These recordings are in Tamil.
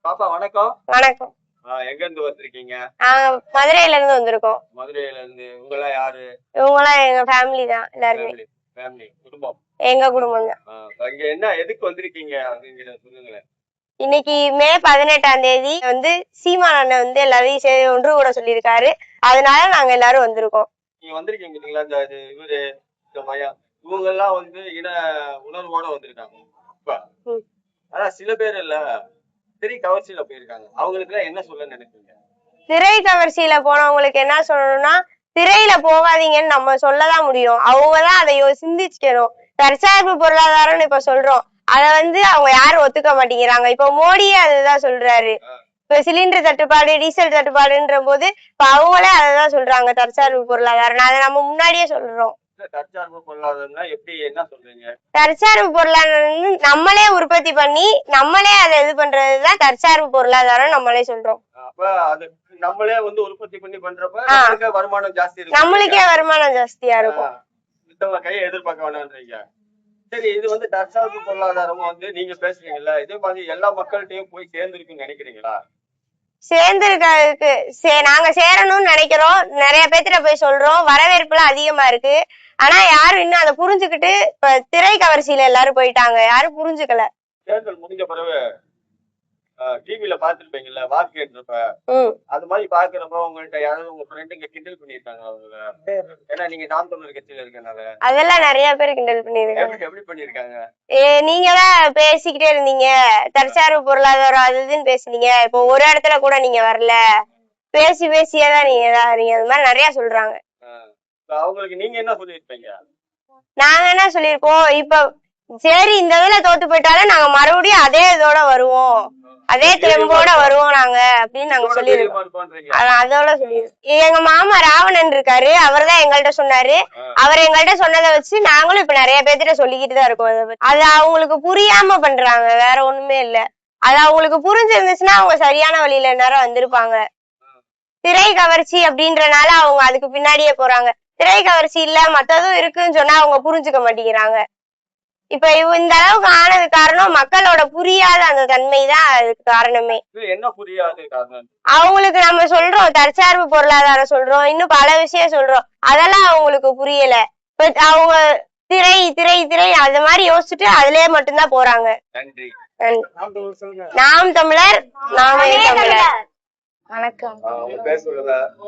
பாப்பா வணக்கம். வணக்கம். எங்க இருந்து வந்திருக்கீங்க? மதுரையில இருந்து வந்திருக்கோம். மதுரையில இருந்து. உங்களா யாரு? இவங்கலாம் எங்க ஃபேமிலி தான் எல்லாருமே. ஃபேமிலி குடும்பம். எங்க குடும்பம் தான். இங்க என்ன எதுக்கு வந்திருக்கீங்க அப்படிங்கறத சொல்லுங்களேன். இன்னைக்கு மே 18ஆம் தேதி சீமான் அண்ணன் எல்லாரையும் ஒன்று கூட சொல்லியிருக்காரு. அதனால நாங்க எல்லாரும் வந்திருக்கோம். நீங்க வந்திருக்கீங்க பாத்தீங்களா? இந்த இவரு இந்த மையம் இவங்க எல்லாம் இன உணர்வோட வந்திருக்காங்க. ஆனா சில பேர் இல்ல திரை கவர்ச்சியில போயிருக்காங்க. அவங்களுக்கு எல்லாம் என்ன சொல்ல நினைப்பீங்க? திரை கவர்ச்சியில போனவங்களுக்கு என்ன சொல்லணும்னா, திரையில போகாதீங்கன்னு நம்ம சொல்லதான் முடியும். அவங்கதான் அதை சிந்திச்சுக்கணும். தற்சார்பு பொருளாதாரம்னு இப்ப சொல்றோம். அத அவங்க யாரும் ஒத்துக்க மாட்டேங்கிறாங்க. இப்ப மோடியே அதுதான் சொல்றாரு. இப்ப சிலிண்டர் தட்டுப்பாடு, டீசல் தட்டுப்பாடுன்ற போது இப்ப அவங்களே அததான் சொல்றாங்க, தற்சார்பு பொருளாதாரம். அதை நம்ம முன்னாடியே சொல்றோம். தற்சார்பு பொருளாதாரம்னா எப்படி என்ன சொல்றீங்க? தற்சார்பு பொருளாதாரம் நம்மளே உற்பத்தி பண்ணி நம்மளே அதை இது பண்றதுதான் தற்சார்பு பொருளாதாரம் நம்மளே சொல்றோம். அப்ப அது நம்மளே உற்பத்தி பண்ணி பண்றப்ப வருமானம் ஜாஸ்தி இருக்கும். நம்மளுக்கே வருமானம் ஜாஸ்தியா இருக்கும். மத்தவங்க கையை எதிர்பார்க்க வேணாம்ன்றீங்க. சரி, இது தற்சார்பு பொருளாதாரம் நீங்க பேசுறீங்கல்ல, இதே மாதிரி எல்லா மக்கள்கிட்டயும் போய் சேர்ந்துருக்குன்னு நினைக்கிறீங்களா? சேர்ந்திருக்கிறதுக்கு நாங்க சேரணும்னு நினைக்கிறோம். நிறைய பேர்த்திட்ட போய் சொல்றோம். வரவேற்புலாம் அதிகமா இருக்கு. ஆனா யாரும் இன்னும் அதை புரிஞ்சுக்கிட்டு இப்ப திரை கவர்ச்சியில எல்லாரும் போயிட்டாங்க. யாரும் புரிஞ்சுக்கல. தேர்தல் முடிஞ்ச பிறகு டிவில பாத்துருப்பீங்கல்ல, வாக்கு கேட்டுருப்ப அது மாதிரி பாக்குறப்ப உங்கள்ட்ட யாராவது உங்க ஃப்ரெண்டுங்க கிண்டல் பண்ணிருக்காங்க அவங்க? ஏன்னா நீங்க நாம் தமிழர் கட்சியில இருக்கனால. அதெல்லாம் நிறைய பேர் கிண்டல் பண்ணிருக்காங்க. எப்படி பண்ணிருக்காங்க? நீங்க தான் பேசிக்கிட்டே இருந்தீங்க, தற்சார்பு பொருளாதாரம் அது இதுன்னு பேசுனீங்க. இப்போ ஒரு இடத்துல கூட நீங்க வரல, பேசியேதான் நீங்க அது மாதிரி நிறைய சொல்றாங்க. அவங்களுக்கு நீங்க என்ன சொல்லிருப்பீங்க? நாங்க என்ன சொல்லிருக்கோம், இப்ப சரி இந்த இதுல தோத்து போயிட்டாலும் நாங்க மறுபடியும் அதே இதோட வருவோம், அதே தெம்போட வருவோம் நாங்க அப்படின்னு நாங்க சொல்லிருக்கோம். அதோட சொல்லிருக்கோம். எங்க மாமா ராவணன் இருக்காரு, அவர் தான் எங்கள்கிட்ட சொன்னாரு. அவர் எங்கள்கிட்ட சொன்னதை வச்சு நாங்களும் இப்ப நிறைய பேர்த்திட்ட சொல்லிக்கிட்டு தான் இருக்கோம். அது அவங்களுக்கு புரியாம பண்றாங்க, வேற ஒண்ணுமே இல்ல. அது அவங்களுக்கு புரிஞ்சிருந்துச்சுன்னா அவங்க சரியான வழியில நேரம் வந்திருப்பாங்க. திரை கவர்ச்சி அப்படின்றனால அவங்க அதுக்கு பின்னாடியே போறாங்க. திரை கவர்ச்சி இல்ல மத்ததும் இருக்குன்னு சொன்னா அவங்க புரிஞ்சுக்க மாட்டேங்கிறாங்க. இப்ப இந்த அளவுக்கு ஆனது காரணம் மக்களோட புரியாத அந்த தன்மைதான் அதுக்கு காரணமே. என்ன புரியாது காரணம்? அவங்களுக்கு நம்ம சொல்றோம் தற்சார்பு பொருளாதாரம் சொல்றோம், இன்னும் பல விஷயம் சொல்றோம், அதெல்லாம் அவங்களுக்கு புரியல. பட் அவங்க திரை திரை திரை அது மாதிரி யோசிச்சுட்டு அதுலயே மட்டும்தான் போறாங்க. நன்றி. நாம் தமிழர், நாமே தமிழர். வணக்கம்.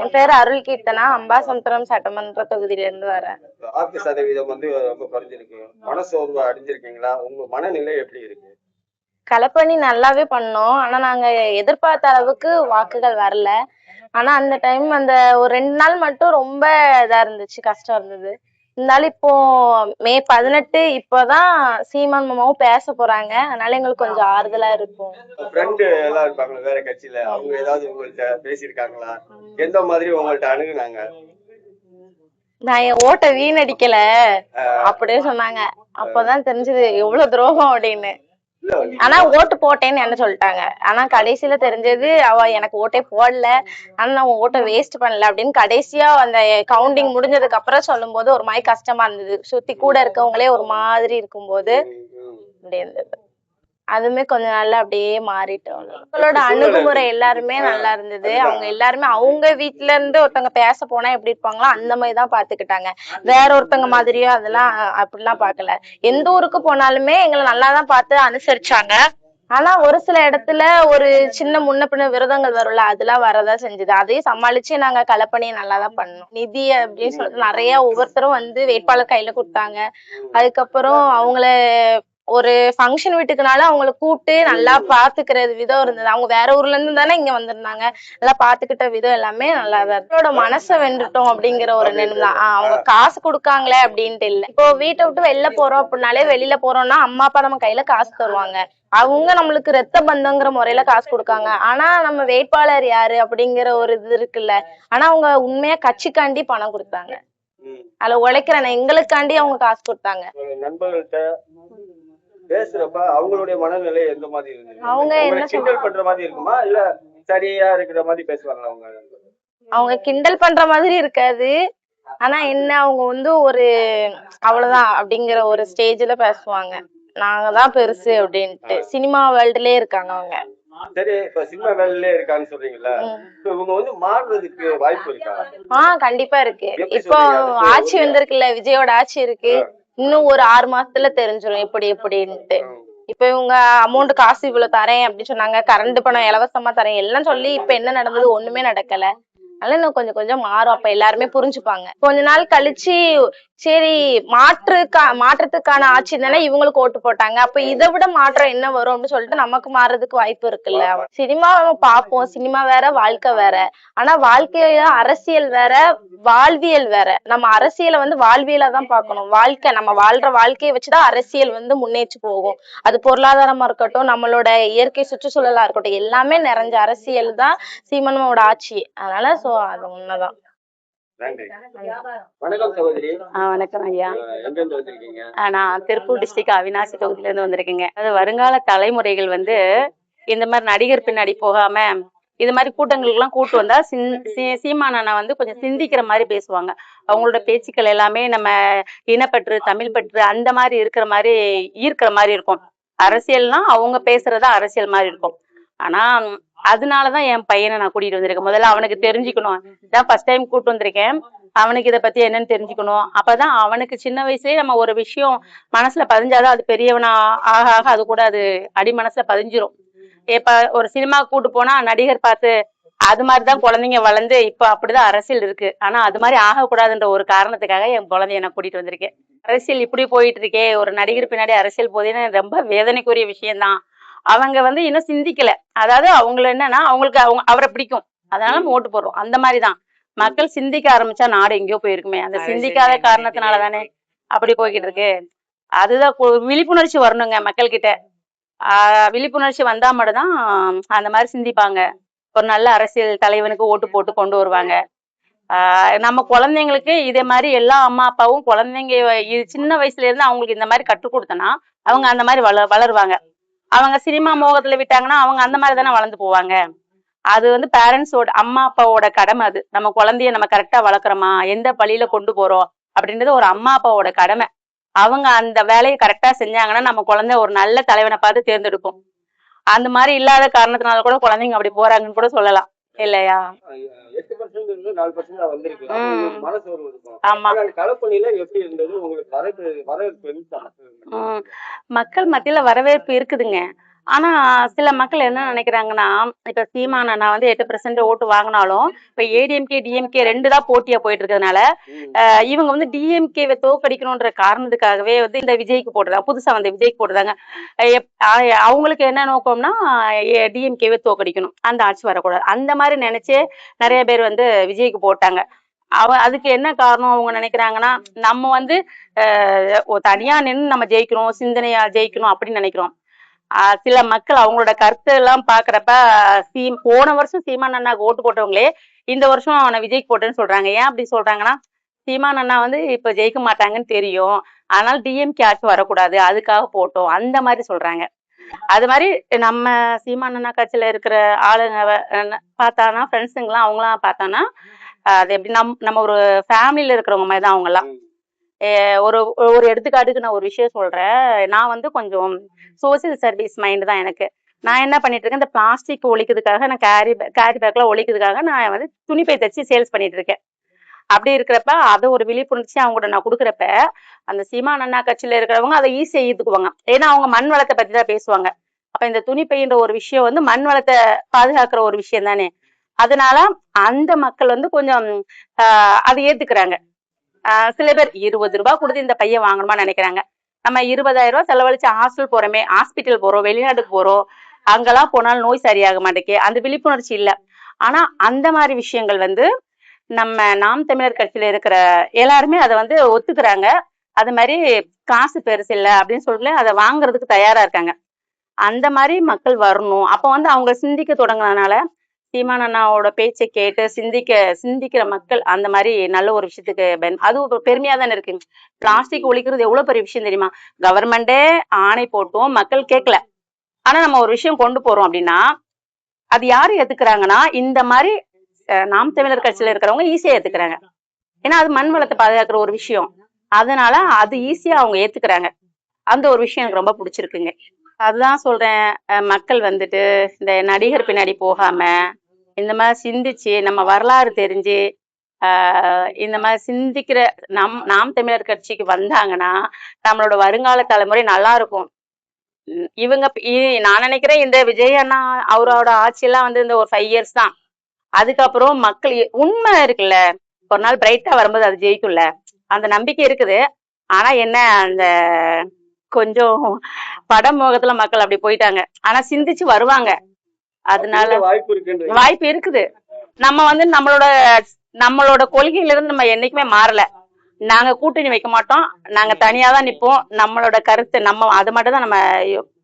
என் பேரு அருள் கீர்த்தனா, அம்பாசமுத்திரம் சட்டமன்ற தொகுதியில இருந்து வரேன். வாக்கு சதவீதம் ரொம்ப குறைஞ்சிருக்கு. மனசோர்வு அடைஞ்சிருக்கீங்களா? உங்க மனநிலை எப்படி இருக்கு? களப்பணி நல்லாவே பண்ணோம். ஆனா நாங்க எதிர்பார்த்த அளவுக்கு வாக்குகள் வரல. ஆனா அந்த டைம் அந்த ஒரு 2 நாள் மட்டும் ரொம்ப இதா இருந்துச்சு, கஷ்டம் இருந்தது. இருந்தாலும் இப்போ மே 18 இப்பதான் சீமான் மாமாவும் பேச போறாங்க. அதனால எங்களுக்கு கொஞ்சம் ஆறுதலா இருக்கும். ஃப்ரெண்டு எல்லாம் இருப்பாங்க வேற கட்சியில, அவங்க ஏதாவது உங்கள்ட்ட பேசியிருக்காங்களா? எந்த மாதிரி உங்கள்ட்ட அணுகுனாங்க? நான் என் ஓட்ட வீணடிக்கல அப்படியே சொன்னாங்க. அப்பதான் தெரிஞ்சது எவ்வளவு துரோகம் அப்படின்னு. ஆனா ஓட்டு போட்டேன்னு என்ன சொல்லிட்டாங்க. ஆனா கடைசியில தெரிஞ்சது அவ எனக்கு ஓட்டே போடல, ஆனா நான் ஓட்டை வேஸ்ட் பண்ணல அப்படின்னு கடைசியா அந்த கவுண்டிங் முடிஞ்சதுக்கு அப்புறம் சொல்லும் போது ஒரு மாதிரி கஷ்டமா இருந்தது. சுத்தி கூட இருக்கவங்களே ஒரு மாதிரி இருக்கும்போது அப்படி இருந்தது. அதுமே கொஞ்ச நாள்ல அப்படியே மாறிட்டோம். அவங்களோட அணுகுமுறை எல்லாருமே நல்லா இருந்தது. அவங்க எல்லாருமே அவங்க வீட்டுல இருந்து ஒருத்தவங்க பேச போனா எப்படி இருப்பாங்களோ அந்த மாதிரிதான் பாத்துக்கிட்டாங்க. வேற ஒருத்தவங்க மாதிரியோ அதெல்லாம் அப்படிலாம் பாக்கல. எந்த ஊருக்கு போனாலுமே எங்களை நல்லாதான் பார்த்து அனுசரிச்சாங்க. ஆனா ஒரு சில இடத்துல ஒரு சின்ன முன்ன பின்ன விரோதங்கள் வரும்ல, அதெல்லாம் வரதான் செஞ்சது. அதையும் சமாளிச்சு நாங்க களப்பணியை நல்லாதான் பண்ணோம். நிதி அப்படின்னு சொல்லிட்டு நிறைய ஒவ்வொருத்தரும் வேட்பாளர் கையில கொடுத்தாங்க. அதுக்கப்புறம் அவங்கள ஒரு ஃபங்க்ஷன் வீட்டுக்குனால அவங்களை கூப்பிட்டு நல்லா பாத்துக்கிறது விதம் இருந்தது. அவங்க வேற ஊர்ல இருந்து தானே இங்க வந்திருந்தாங்க. நல்லா பாத்துக்கிட்ட விதம் எல்லாமே நல்லாதான் இருக்கு. மனசை வென்றுட்டோம் அப்படிங்கிற ஒரு நினைவு தான். அவங்க காசு கொடுக்காங்களே அப்படின்ட்டு இல்லை. இப்போ வீட்டை விட்டு வெளில போறோம் அப்படின்னாலே, வெளியில போறோம்னா அம்மா அப்பா நம்ம கையில காசு தருவாங்க. அவங்க நம்மளுக்கு ரத்த பந்தங்கிற முறையில காசு கொடுக்காங்க. ஆனா நம்ம வேட்பாளர் யாரு அப்படிங்கிற ஒரு இது இருக்குல்ல, ஆனா அவங்க உண்மையா கட்சிக்காண்டி பணம் கொடுத்தாங்க. அதுல உழைக்கிற எங்களுக்காண்டி அவங்க காசு கொடுத்தாங்க. நண்பர்கள்ட்ட பேசுறப்ப அவங்களுடைய மனநிலை எந்த மாதிரி இருந்தது? அவங்க என்ன கிண்டல் பண்ற மாதிரி இருக்குமா, இல்ல சரியா இருக்கிற மாதிரி பேசுவாங்களா? அவங்க கிண்டல் பண்ற மாதிரி இருக்காது. ஆனா என்ன அவங்க ஒரு அவ்வளவுதான் அப்படிங்கிற ஒரு ஸ்டேஜ்ல பேசுவாங்க. நாங்க தான் பெருசு அப்படின்ட்டு சினிமா வேர்ல்டுலயே இருக்காங்க அவங்க. சரி, இப்ப சினிமா வேலையிலே இருக்கான்னு சொல்றீங்கல்ல, இப்ப இவங்க வந்து மாறுறதுக்கு வாய்ப்பு இருக்கா? கண்டிப்பா இருக்கு. எப்படி இப்போ சொல்றீங்க? அதுக்கு ஆட்சி வந்திருக்குல்ல, விஜயோட ஆட்சி இருக்கு. இன்னும் ஒரு 6 மாசத்துல தெரிஞ்சிரும் எப்படின்ட்டு. இப்ப இவங்க அமௌண்ட் காசு இவ்வளவு தரேன் அப்படின்னு சொன்னாங்க, கரண்ட் பணம் இலவசமா தரேன் எல்லாம் சொல்லி இப்ப என்ன நடந்தது? ஒண்ணுமே நடக்கல. அதனால இன்னும் கொஞ்சம் கொஞ்சம் மாறும், அப்ப எல்லாருமே புரிஞ்சுப்பாங்க. கொஞ்ச நாள் கழிச்சு சரி மாற்றத்துக்கான ஆட்சி தானே இவங்களுக்கு ஓட்டு போட்டாங்க, அப்ப இதை விட மாற்றம் என்ன வரும் அப்படின்னு சொல்லிட்டு நமக்கு மாறுறதுக்கு வாய்ப்பு இருக்குல்ல. சினிமா பார்ப்போம், சினிமா வேற வாழ்க்கை வேற. ஆனா வாழ்க்கைய அரசியல் வேற, வாழ்வியல் வேற. நம்ம அரசியலை வந்து வாழ்வியலா தான் பார்க்கணும். வாழ்க்கை நம்ம வாழ்ற வாழ்க்கையை வச்சுதான் அரசியல் வந்து முன்னேற்றி போகும். அது பொருளாதாரமா இருக்கட்டும், நம்மளோட இயற்கை சுற்றுச்சூழலா இருக்கட்டும், எல்லாமே நிறைஞ்ச அரசியல் தான் சீமானோட ஆட்சி. அதனால அது உண்மைதான். நன்றி. வணக்கம் சகோதரி. வணக்கம் ஐயா. எங்க இருந்து வந்திருக்கீங்க? நான் திருப்பூர் டிஸ்ட்ரிக்ட் அவினாசி தொகுதியில இருந்து வந்திருக்கேங்க. அது வருங்கால தலைமுறைகள் வந்து இந்த மாதிரி நடிகர் பின்னாடி போகாம இது மாதிரி கூட்டங்களுக்கு எல்லாம் கூட்டு வந்தா சீமானண்ணா வந்து கொஞ்சம் சிந்திக்கிற மாதிரி பேசுவாங்க. அவங்களோட பேச்சுக்கள் எல்லாமே நம்ம இனப்பற்று, தமிழ் பற்று அந்த மாதிரி இருக்கிற மாதிரி ஈர்க்கிற மாதிரி இருக்கும். அரசியல்னா அவங்க பேசுறதா அரசியல் மாதிரி இருக்கும். ஆனா அதனாலதான் என் பையனை நான் கூட்டிட்டு வந்திருக்கேன். முதல்ல அவனுக்கு தெரிஞ்சுக்கணும், இதான் ஃபர்ஸ்ட் டைம் கூட்டு வந்திருக்கேன், அவனுக்கு இதை பத்தி என்னன்னு தெரிஞ்சுக்கணும். அப்பதான் அவனுக்கு சின்ன வயசுலயே நம்ம ஒரு விஷயம் மனசுல பதிஞ்சாதான் அது பெரியவனா ஆக ஆக அது கூட அது அடி மனசுல பதிஞ்சிரும். இப்ப ஒரு சினிமா கூட்டு போனா நடிகர் பார்த்து அது மாதிரிதான் குழந்தைங்க வளர்ந்து இப்ப அப்படிதான் அரசியல் இருக்கு. ஆனா அது மாதிரி ஆகக்கூடாதுன்ற ஒரு காரணத்துக்காக என் குழந்தைய நான் கூட்டிட்டு வந்திருக்கேன். அரசியல் இப்படி போயிட்டு இருக்கே, ஒரு நடிகர் பின்னாடி அரசியல் போதேன்னு ரொம்ப வேதனைக்குரிய விஷயம்தான். அவங்க வந்து இன்னும் சிந்திக்கல. அதாவது அவங்கள என்னன்னா அவங்களுக்கு அவரை பிடிக்கும், அதனால நம்ம ஓட்டு போடுறோம். அந்த மாதிரிதான் மக்கள் சிந்திக்க ஆரம்பிச்சா நாடு எங்கேயோ போயிருக்குமே. அந்த சிந்திக்காத காரணத்தினாலதானே அப்படி போய்கிட்டு இருக்கு. அதுதான் விழிப்புணர்ச்சி வரணுங்க மக்கள் கிட்ட. விழிப்புணர்ச்சி வந்தா மட்டும்தான் அந்த மாதிரி சிந்திப்பாங்க. ஒரு நல்ல அரசியல் தலைவனுக்கு ஓட்டு போட்டு கொண்டு வருவாங்க. நம்ம குழந்தைங்களுக்கு இதே மாதிரி எல்லா அம்மா அப்பாவும் குழந்தைங்க சின்ன வயசுல இருந்து அவங்களுக்கு இந்த மாதிரி கற்றுக் கொடுத்தனா அவங்க அந்த மாதிரி வளருவாங்க. அவங்க சினிமா மோகத்துல விட்டாங்கன்னா அவங்க அந்த மாதிரி தானே வளர்ந்து போவாங்க. அது வந்து பேரண்ட்ஸோட அம்மா அப்பாவோட கடமை. அது நம்ம குழந்தைய நம்ம கரெக்டா வளர்க்குறோமா, எந்த பள்ளியில கொண்டு போறோம் அப்படின்றது ஒரு அம்மா அப்பாவோட கடமை. அவங்க அந்த வேலையை கரெக்டா செஞ்சாங்கன்னா நம்ம குழந்தை ஒரு நல்ல தலைவனை பார்த்து தேர்ந்தெடுக்கும். அந்த மாதிரி இல்லாத காரணத்தினால கூட குழந்தைங்க அப்படி போறாங்கன்னு கூட சொல்லலாம் இல்லையா? 8% 4% வந்திருக்கலாம். மனசு இருக்கும். ஆமா. களப்பணியில எப்படி இருந்தது உங்களுக்கு? வரவேற்பு இருந்துச்சா? மக்கள் மத்தியில வரவேற்பு இருக்குதுங்க. ஆனா சில மக்கள் என்ன நினைக்கிறாங்கன்னா, இப்ப சீமான் அண்ணா வந்து 8% ஓட்டு வாங்கினாலும் இப்ப ஏடிஎம்கே டிஎம்கே 2 தான் போட்டியா போயிட்டு இருக்கிறதுனால இவங்க வந்து டிஎம்கேவை தோக்கடிக்கணும்ன்ற காரணத்துக்காகவே வந்து இந்த விஜய்க்கு போட்டுறாங்க, புதுசா வந்து விஜய்க்கு போட்டுறாங்க. அவங்களுக்கு என்ன நோக்கம்னா டிஎம்கேவை தோக்கடிக்கணும், அந்த ஆட்சி வரக்கூடாது, அந்த மாதிரி நினைச்சே நிறைய பேர் வந்து விஜய்க்கு போட்டாங்க. அதுக்கு என்ன காரணம் அவங்க நினைக்கிறாங்கன்னா, நம்ம வந்து தனியா நின்று நம்ம ஜெயிக்கணும், சிந்தனையா ஜெயிக்கணும் அப்படின்னு நினைக்கிறோம். சில மக்கள் அவங்களோட கருத்து எல்லாம் பாக்குறப்ப போன வருஷம் சீமான் அண்ணாக்கு ஓட்டு போட்டவங்களே இந்த வருஷம் அவனை விஜய்க்கு போட்டேன்னு சொல்றாங்க. ஏன் அப்படி சொல்றாங்கன்னா, சீமான் அண்ணா வந்து இப்ப ஜெயிக்க மாட்டாங்கன்னு தெரியும், அதனால டிஎம்கே ஆட்சி வரக்கூடாது அதுக்காக போட்டோம், அந்த மாதிரி சொல்றாங்க. அது மாதிரி நம்ம சீமான் அண்ணா கட்சியில இருக்கிற ஆளுங்க பார்த்தானா, ஃப்ரெண்ட்ஸுங்கெல்லாம் அவங்களாம் பார்த்தானா அது எப்படி நம்ம ஒரு ஃபேமிலியில இருக்கிறவங்க மாதிரி தான் அவங்கெல்லாம். ஒரு ஒரு எடுத்துக்காட்டுக்கு நான் ஒரு விஷயம் சொல்றேன். நான் வந்து கொஞ்சம் சோசியல் சர்வீஸ் மைண்ட் தான் எனக்கு. நான் என்ன பண்ணிட்டு இருக்கேன், இந்த பிளாஸ்டிக் ஒழிக்கிறதுக்காக நான் கேரி பேக்ல ஒழிக்கிறதுக்காக நான் வந்து துணிப்பை தச்சு சேல்ஸ் பண்ணிட்டு இருக்கேன். அப்படி இருக்கிறப்ப அதை ஒரு விழிப்புணர்ச்சி அவங்கள்ட்ட நான் கொடுக்குறப்ப அந்த சீமான் அண்ணா கட்சியில இருக்கிறவங்க அதை ஈஸியா ஈர்த்துக்குவாங்க. ஏன்னா அவங்க மண் வளத்தை பத்தி தான் பேசுவாங்க. அப்ப இந்த துணிப்பைன்ற ஒரு விஷயம் வந்து மண் வளத்தை பாதுகாக்கிற ஒரு விஷயம் தானே. அதனால அந்த மக்கள் வந்து கொஞ்சம் அதை ஏத்துக்கிறாங்க. சில பேர் 20 ரூபாய் கொடுத்து இந்த பையன் வாங்கணுமா நினைக்கிறாங்க. நம்ம 20,000 ரூபாய் செலவழிச்சு ஹாஸ்பிட்டல் போறோம், வெளிநாட்டுக்கு போறோம், அங்கெல்லாம் போனாலும் நோய் சரியாக மாட்டேங்குது, அந்த விழிப்புணர்ச்சி இல்லை. ஆனா அந்த மாதிரி விஷயங்கள் வந்து நம்ம நாம் தமிழர் கட்சியில இருக்கிற எல்லாருமே அதை வந்து ஒத்துக்கிறாங்க. அது மாதிரி காசு பெருசு இல்லை அப்படின்னு சொல்லிட்டு அதை வாங்குறதுக்கு தயாரா இருக்காங்க. அந்த மாதிரி மக்கள் வரணும். அப்ப வந்து அவங்க சிந்திக்க தொடங்கினதுனால சீமான் அண்ணாவோட பேச்சை கேட்டு சிந்திக்கிற மக்கள் அந்த மாதிரி நல்ல ஒரு விஷயத்துக்கு அது ஒரு பெருமையா தானே இருக்கு. பிளாஸ்டிக் ஒழிக்கிறது எவ்வளவு பெரிய விஷயம் தெரியுமா? கவர்மெண்டே ஆணை போட்டும் மக்கள் கேட்கல. ஆனா நம்ம ஒரு விஷயம் கொண்டு போறோம் அப்படின்னா அது யாரு ஏத்துக்கிறாங்கன்னா, இந்த மாதிரி நாம் தமிழர் கட்சியில இருக்கிறவங்க ஈஸியா ஏத்துக்கிறாங்க. ஏன்னா அது மண் வளத்தை பாதுகாக்கிற ஒரு விஷயம், அதனால அது ஈஸியா அவங்க ஏத்துக்கிறாங்க. அந்த ஒரு விஷயம் எனக்கு ரொம்ப பிடிச்சிருக்குங்க. அதுதான் சொல்றேன். மக்கள் வந்துட்டு இந்த நடிகர் பின்னாடி போகாம இந்த மாதிரி சிந்திச்சு நம்ம வரலாறு தெரிஞ்சு இந்த மாதிரி சிந்திக்கிற நாம் தமிழர் கட்சிக்கு வந்தாங்கன்னா நம்மளோட வருங்கால தலைமுறை நல்லா இருக்கும். இவங்க நான் நினைக்கிறேன் இந்த விஜய் அண்ணா அவரோட ஆட்சியெல்லாம் வந்து இந்த ஒரு 5 இயர்ஸ் தான். அதுக்கப்புறம் மக்கள் உண்மை இருக்குல்ல, ஒரு நாள் பிரைட்டா வரும்போது அது ஜெயிக்கும்ல, அந்த நம்பிக்கை இருக்குது. ஆனா என்ன, அந்த கொஞ்சம் படம் மோகத்துல மக்கள் அப்படி போயிட்டாங்க. ஆனா சிந்திச்சு வருவாங்க. அதனால வாய்ப்பு இருக்குது. நம்ம வந்து நம்மளோட கொள்கையில இருந்து நம்ம என்னைக்குமே மாறல. நாங்க கூட்டணி வைக்க மாட்டோம், நாங்க தனியா தான் நிப்போம். நம்மளோட கருத்து நம்ம அது மட்டும் தான் நம்ம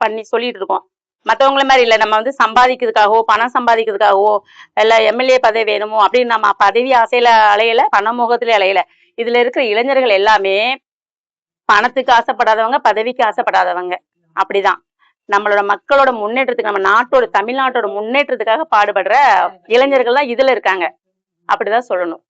பண்ணி சொல்லிட்டு இருக்கோம். மத்தவங்கள மாதிரி இல்ல, நம்ம வந்து சம்பாதிக்கிறதுக்காகவோ பணம் சம்பாதிக்கிறதுக்காகவோ இல்ல எம்எல்ஏ பதவி வேணுமோ அப்படின்னு நம்ம பதவி ஆசையில அலையல, பணமுகத்துல அலையல. இதுல இருக்கிற இளைஞர்கள் எல்லாமே பணத்துக்கு ஆசைப்படாதவங்க, பதவிக்கு ஆசைப்படாதவங்க. அப்படிதான் நம்மளோட மக்களோட முன்னேற்றத்துக்கு, நம்ம நாட்டோட தமிழ்நாட்டோட முன்னேற்றத்துக்காக பாடுபடுற இளைஞர்கள் தான் இதுல இருக்காங்க. அப்படிதான் சொல்லணும்.